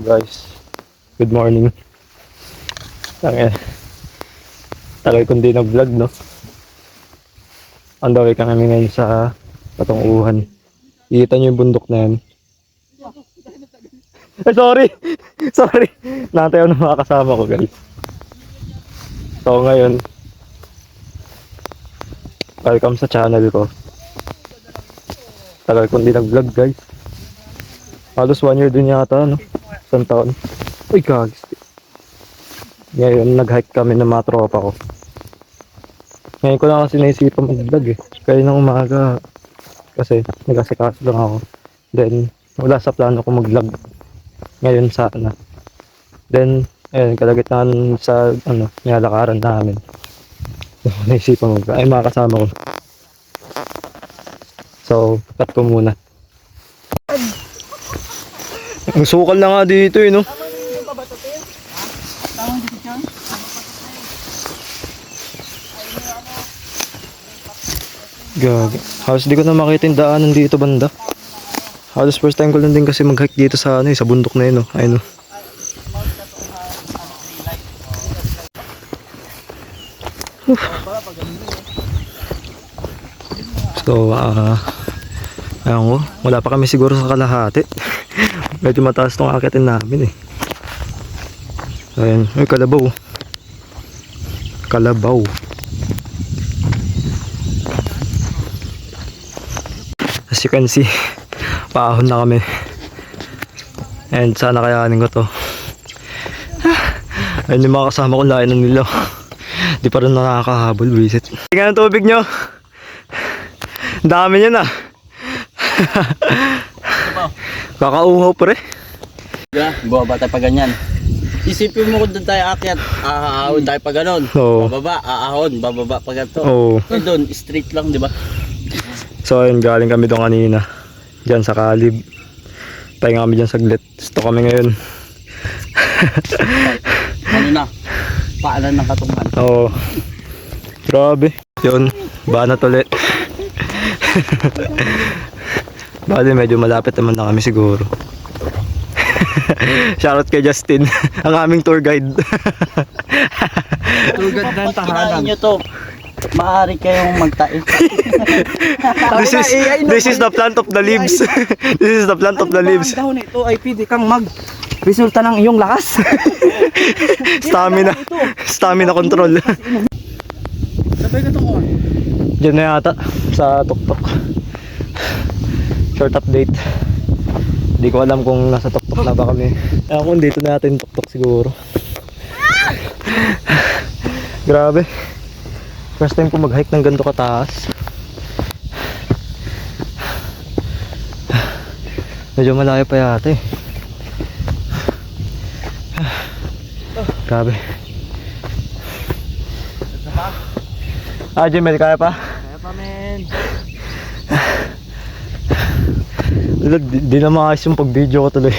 guys, good morning. Tagal kong di nag-vlog, no? On the way kami ngayon sa Patunguhan. Ikita nyo yung bundok na yan. Sorry! Sorry! Natayaw ng mga kasama ko, guys. So ngayon, welcome sa channel ko. Tagal kong di nag-vlog, guys. Halos 1 year din yata, no? Isang taon. Uy, kags. Ngayon, nag-hike kami ng mga tropa ko. Ngayon ko lang kasi naisipan mag-vlog eh. Kaya ng umaga, kasi nag-asikaso lang ako. Then, wala sa plano ko mag-vlog. Ngayon sana. Then, ayun, kalagitnaan sa, nilalakaran namin. So, naisipan mag-vlog. Ay, mga kasama ko. So, cut ko muna. Ang sukal na nga dito eh, no? Gag. Halos di ko na makita yung daanan dito banda. Halos first time ko lang din kasi mag-hike dito sa sa bundok na yun, no? Ayun, no? So, ayan ko. Wala pa kami siguro sa kalahati. Medyo mataas tong akitin namin eh. Ayan. Ay, kalabaw. Kalabaw. As you can see, paahon na kami. And sana kayanin ko to. Ayun yung mga kasama ko, lain na nila. Di pa rin nakakahabol, visit. Tingnan ang tubig nyo. Dami niya na. Kakauhaw pa rin. Buwaba tayo pa ganyan. Isipin mo kung doon tayo akyat, aahon tayo pa ganon. Bababa, aahon, bababa pa ganito. Eh doon, straight lang, di ba? So ayun, galing kami doon kanina. Diyan sa Kalib. Pahinga kami dyan saglit. Gusto kami ngayon. Ano na? Paanan ng katungan. Oo. Grabe. Yun, banat ulit. Bali, medyo malapit naman na kami siguro. Shoutout kay Justin, ang aming tour guide. Tour guide ng tahanan. Nyo to, maaari kayong magtais. This is the plant of the leaves. This is the plant of the leaves. Ang dahon ito ay pwede kang resulta ng iyong lakas. Stamina control. Sabay ka tungo. Diyan na yata sa tuktok. Short update. Hindi ko alam kung nasa tuktok na ba kami. Kung dito natin tuktok siguro. Grabe. First time ko mag-hike ng ganito kataas. Medyo malayo pa yata eh. Grabe. Jimel, kaya pa? Kaya pa, men. Di na maayos yung pag-video ko tuloy.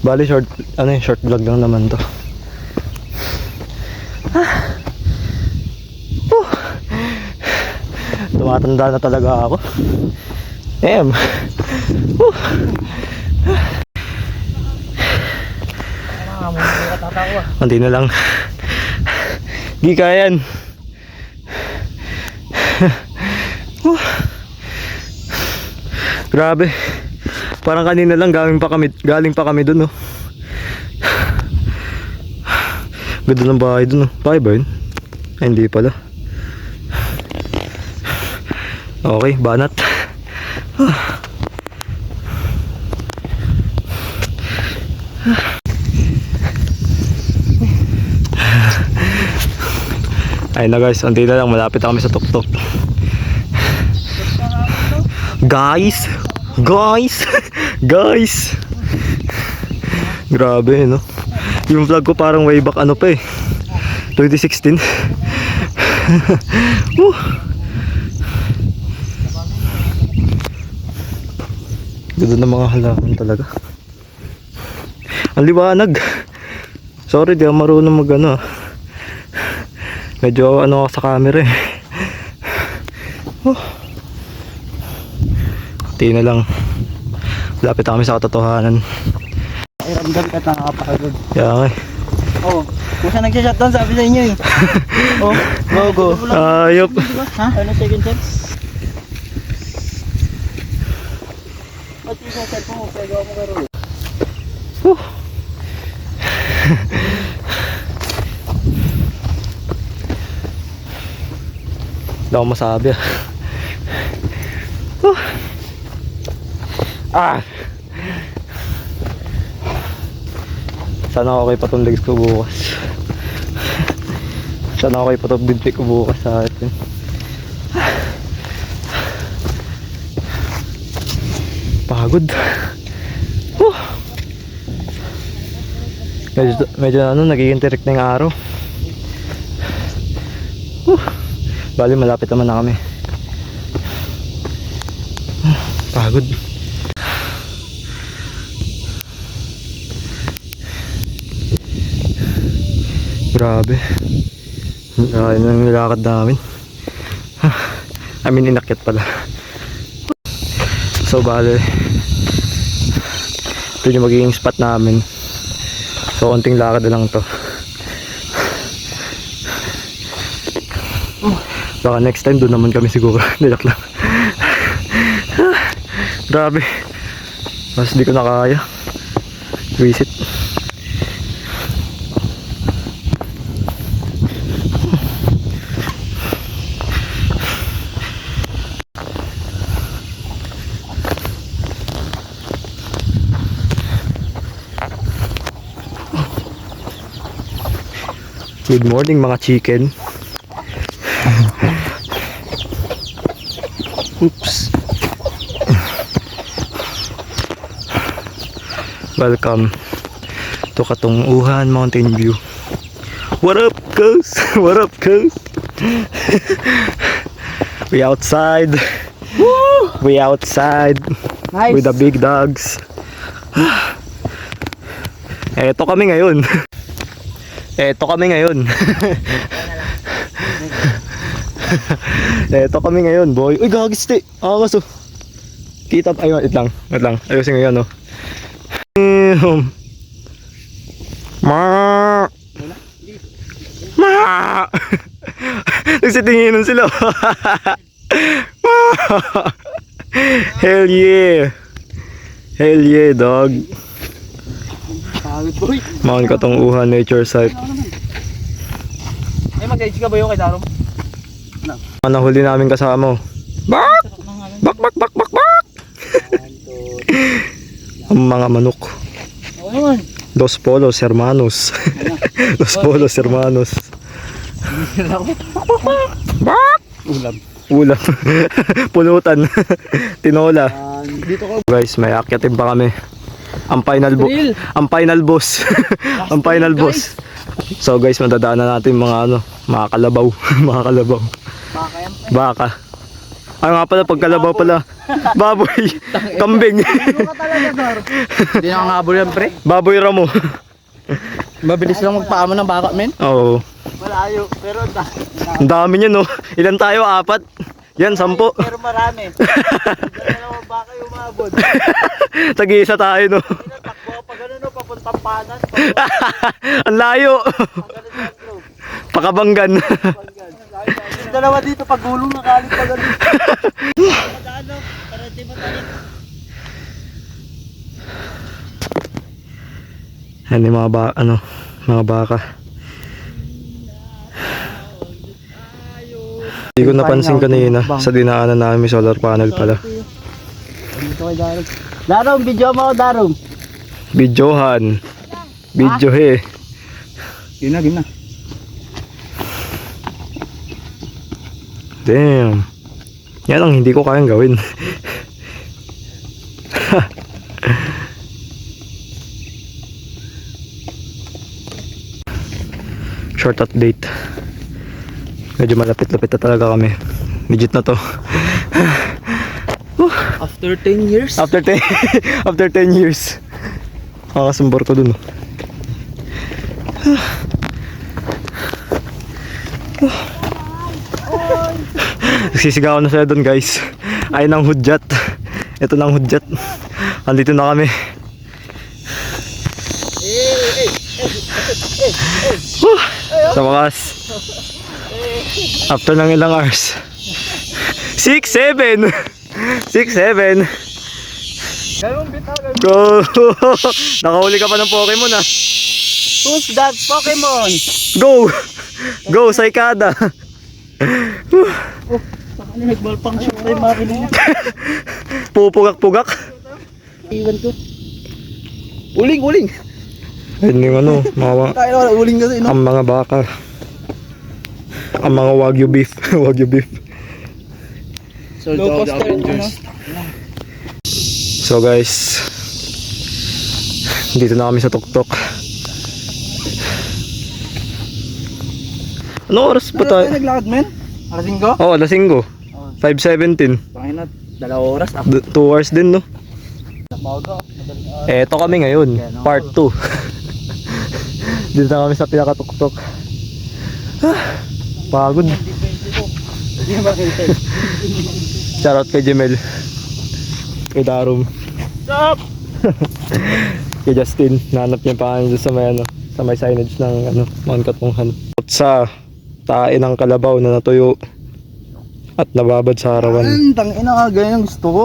Bali short vlog lang naman to. Tumatanda na talaga ako. Damn. Hindi na lang. Di kaya yan. Grabe. Parang kanina lang galing pa kami doon, no. Ganda ng bahay doon, no. Bahay ba yun? Ay, hindi pala. Okay, banat. Ayun na guys, hindi na lang, malapit na kami sa tuktok. Guys! Grabe, no? Yung vlog ko parang way back pa eh, 2016. Ganda ng mga halaman talaga. Ang liwanag. Sorry, di ako marunong medyo ako sa camera eh. Hindi na lang. Lapit na kami sa katotohanan. pakiramdam ka nakakapagod. Kaya nga eh. Oh, kung saan nagsashutdown sabi sa inyo eh. Oh, go. Ayop. Ha? Ano second chance? Ba't yung sa cellphone mo? Pagawa mo karo. Hindi ako masabi ah. Ah! Sana okay pa itong legs ko bukas. Sana okay pa itong bibig ko bukas sa atin. Pagod. Medyo ano, nagiging tirik na yung araw. Bali malapit naman na kami. Pagod. Grabe. Ayun ang nilakad namin. I mean, inakyat pala. So, bale, ito yung magiging spot namin. So, konting lakad na lang to. Baka next time doon naman kami siguro. Nilak lang. Grabe. Mas di ko na kaya. Visit. Good morning mga chicken. Oops. Welcome to Katunguhan Mountain View. What up, cuz? What up, cuz? We outside. Woo! We outside. Nice. With the big dogs. Eto kami ngayon. Eto kami ngayon. Eto kami ngayon, boy. Uy, gagis, te. Angas, oh. Kita, ay, wait lang. Ayusin ko yan, oh. Ma. Nagsitinginan sila. Hell yeah. Hell yeah, dog. Pagod boy. Mount Katunguhan Nature Site. Mag-edge ka ba yung kay Darom? Nahuli namin kasama. Bak! Bak! Ang mga manok. Oo naman. Dos Polos Hermanos. Dos Polos Hermanos. Bak! Ulam. Pulutan. Tinola. Dito ka. Guys, may akyatin pa kami. Ang final boss. Ang final boss. So guys, madadaanan natin mga mga kalabaw. Mga kalabaw. Baka. Ay nga pala, pagkalabaw pala. Baboy. Kambing. Hindi na nakakabol yan pre. Baboy ramo. Mabilis lang magpaamo ng baka men. Oo. Malayo, pero Ang dami niyan, no. Ilan tayo? 4? Yan, 10. pero marami. Dalawang baka yung umabot. Tag-iisa tayo, no. Takbo pa gano'n no, papuntang Panas. Ang layo. Pakabanggan. Yung dalawa dito, pagulong na kalit pa gano'n. Madaan para di matalit. Yan yung mga baka. Hindi ko napansin kanina sa dinaanan namin may solar panel pala. Dito kay Darom. Darom, video mo ako Darom. Videohan. Video he. Game na. Damn. Yan ang hindi ko kayang gawin. Short update. Medyo malapit-lapit na talaga kami. Legit na to. After 10 years? After 10 after 10 years. Makakasumbor ko dun. Sisigawan na sila dun, guys. Ay ng hudyat. Ito ng hudyat. Andito na kami. Sa wakas. After ng ilang hours. 6-7. 6-7. Go! Nakahuli ka pa ng Pokemon ah. Who's that Pokemon? Go! Go, Saikada! Ano nagbalpang shoot tayo makina? Pupugak-pugak. Iwan ko. Uling! Ayun yung ano, mga, Tayo na uling kasi no? ang mga baka. Ang mga Wagyu beef. Wagyu beef. So the Avengers. So guys, dito na kami sa tuktok. Ano oras ba tayo? Naglakad men? Alasing ko? Oh, alas 5. 5:17. Pangina, 2 oras ah. 2 hours din no. Napaga. Eto kami ngayon, part 2. Dito na kami sa pinakatuktok. Pagod. Hindi ba kita? Shoutout kay Jemel. Kay Darum. Stop! Kay Justin. Nahanap niya pa doon sa may ano, sa may signage ng ano, Mount Katunghan. At sa tae ng kalabaw na natuyo at nababad sa harawan. Tangina ka, ganyan ang gusto ko.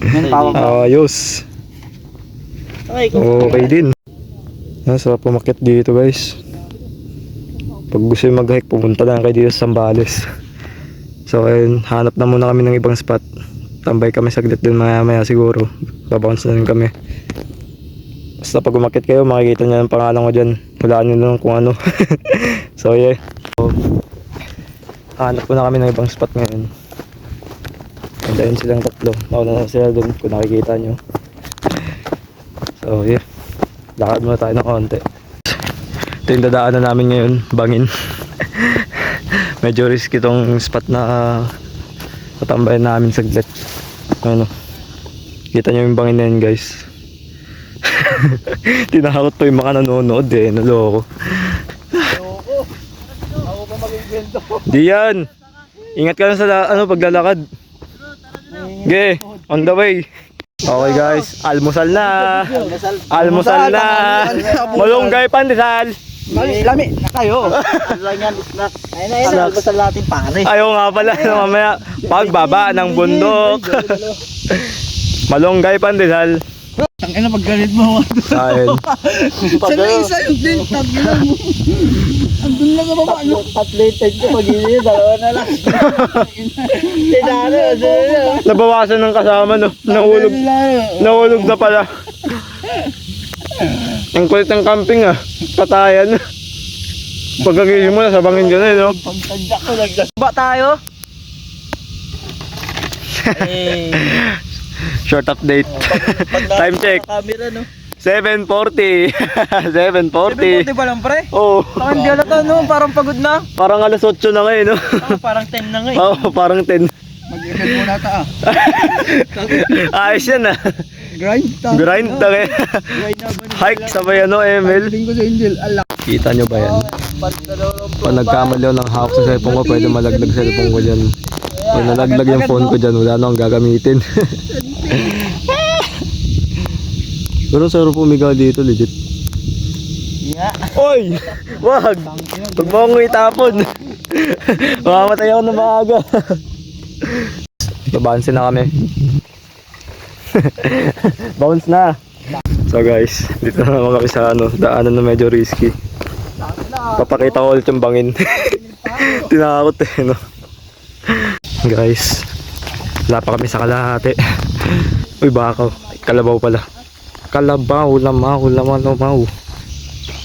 Yan tawag ko. Ayos. Okay din. Sarap pumakit dito guys. Pag gusto yung mag-hike, pupunta lang kayo dito sa Zambales. So ayun, hanap na muna kami ng ibang spot. Tambay kami saglit din maya siguro. Babounce na rin kami. Basta pag umakit kayo, makikita nyo yung pangalan ko dyan. Hulaan nyo lang kung ano. So yeah. So, hanap na kami ng ibang spot ngayon. And ayun silang tatlo. Nauna na sila doon kung nakikita nyo. So yeah. Lakad muna tayo ng konti. Ito yung dadaanan namin ngayon, Bangin. Medyo risky itong spot na tatambayan namin saglit. Ano, kita nyo yung Bangin na yun guys. Tinakot to yung mga nanonood eh, naloko. Ako pa mag-invento. Di yan. Ingat ka lang sa paglalakad. Okay, on the way. Okay guys, almusal na. Almusal na. Malunggay pandesal. Lami na kayo. Ano lang yan, snack. Ayun na, albasal natin pare. Ayaw nga pala, mamaya pagbaba ng bundok. Malunggay pandesal. Tangina paggalit mo. Ayun. Isa yung din, tagina mo. Andun lang sa baba, no? Atleted ko, pag-ibig, dalawa na lang. Tinalo, Nabawasan ng kasama no. Nahulog na pala. Ang kulit ng camping ah. Patayan. Pagkagising mo, nasa Bangin ka na no. Pagtagdak ko, nagdasba tayo. Short update. Time check. Camera, no? 7:40. 7:40. 7:40 pa lang, pre. Oh, Parang di alata, no? Parang pagod na. parang alas 8 na ngayon no. Parang 10 na nga, eh. Oh, parang 10. Mag-email muna ta, Ayos yan ah. Grind ta. Grind na eh. Grind na ba? Hike sabay ano, Emil. Tingin ko sa Angel, alak. Kita nyo ba yan? Pag nagkamali ako ng hawak sa cellphone ko, pwede malaglag sa cellphone ko dyan. Pag nalaglag yung phone ko dyan, wala na akong gagamitin. Pero sarap pumigaw dito, legit. Yeah. Oy! Wag! Huwag mo akong itapon. Mamamatay ako na maaga. Babounce na kami. Bounce na. So guys, dito na naman kami sa ano, daanan na medyo risky. Papakita ko ulit yung Bangin. Tinakot eh, no? Guys, wala pa kami sa kalahati. Uy, bakaw. Kalabaw pala. Kalabaw, lamaw.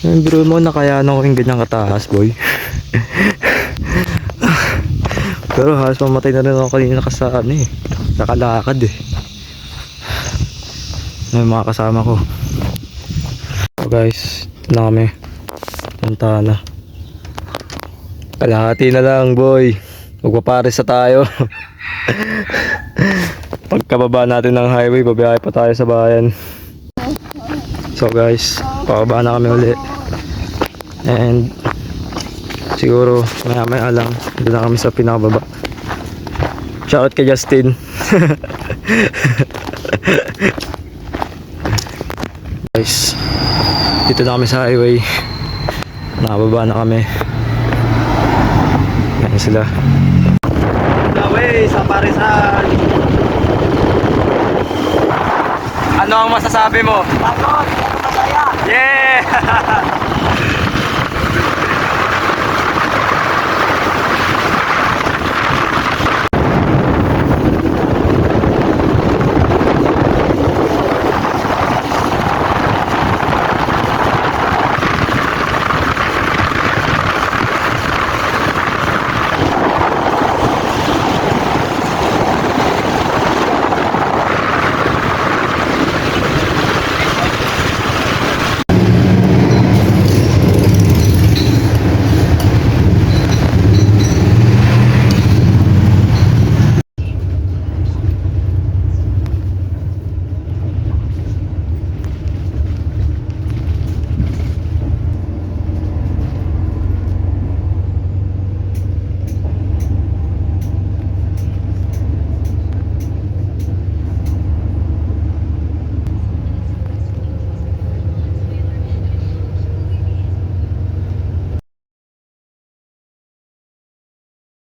Biro mo na kaya na ko yung ganyang kataas, boy. Pero halos mamatay na rin ako kanina kasaan eh. Nakalakad eh. May mga kasama ko. So guys, ito na kami. Punta na. Kalahati na lang, boy. Magpapares na tayo. Pagkababa natin ng highway, babiyahe pa tayo sa bayan. So guys, pababa na kami uli. And siguro maya lang doon na kami sa pinakababa. Shoutout kay Justin. Guys, dito na kami sa highway. Nakababa na kami. Yan sila. Away sa Parisan. Ano ang masasabi mo? Pagod, pero masaya. Yeah!